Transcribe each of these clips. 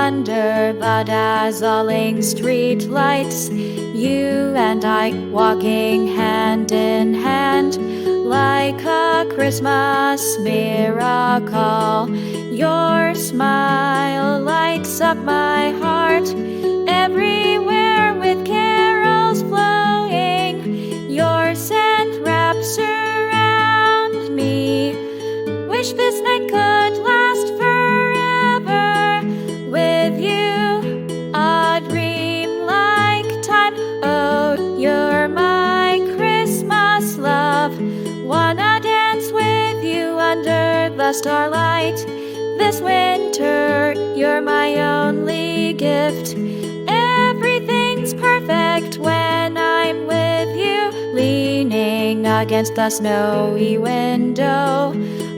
under the dazzling street lights. You and I walking hand in hand, like a Christmas miracle. Your smile lights up my heart, everywhere with carols flowing. Your scent wraps around me. Wish this night could last forever with you, a dream like time. Oh, you're my Christmas love. Wanna dance with you under the starlight. This winter, you're my only gift. Everything's perfect when I'm with you. Leaning against the snowy window,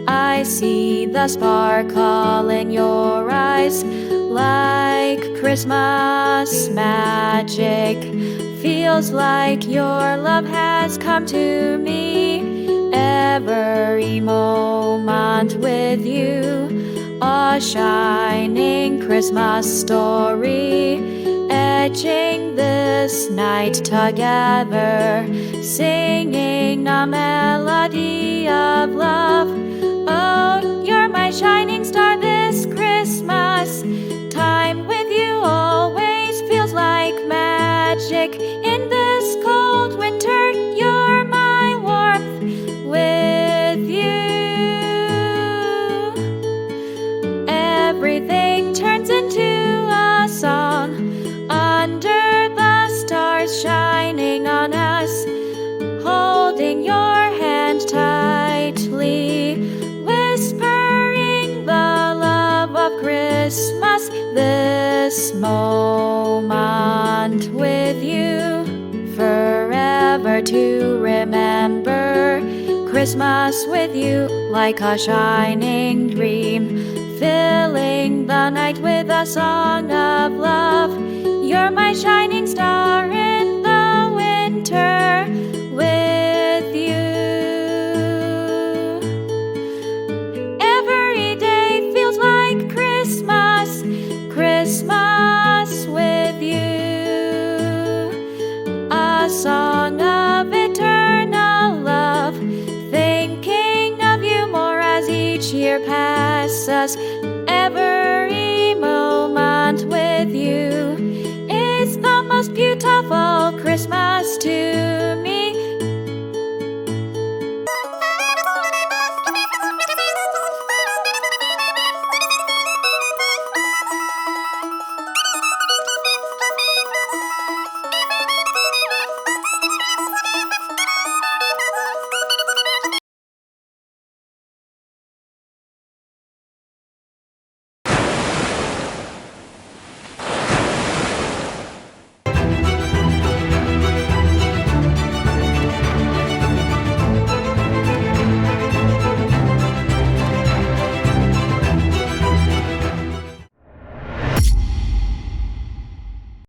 I see the sparkle in your eyes, like Christmas magic. Feels like your love has come to me. Every moment with you, a shining Christmas story, etching this night together, singing a melody of love. Oh, you're my shining star this Christmas. Time with you always feels like magic. In this cold winter, you're my warmth. With you, everything turns into a song, under the stars shining on us, holding your hand tightly, whispering the love of Christmas. This moment with you, forever to remember. Christmas with you, like a shining dream, filling the night with a song of love. You're my shining star in the winter. With you, every day feels like Christmas. Christmas with you, a song of eternal love, thinking of you more as each year passes. Every moment with you is the most beautiful Christmas to me.